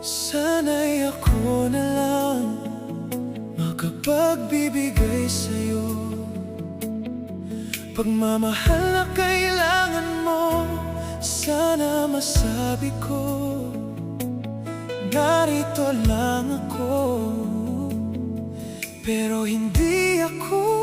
Sana'y ako na lang makapagbibigay sa'yo. Pagmamahal na kailangan mo, sana masabi ko, narito lang ako. Pero hindi ako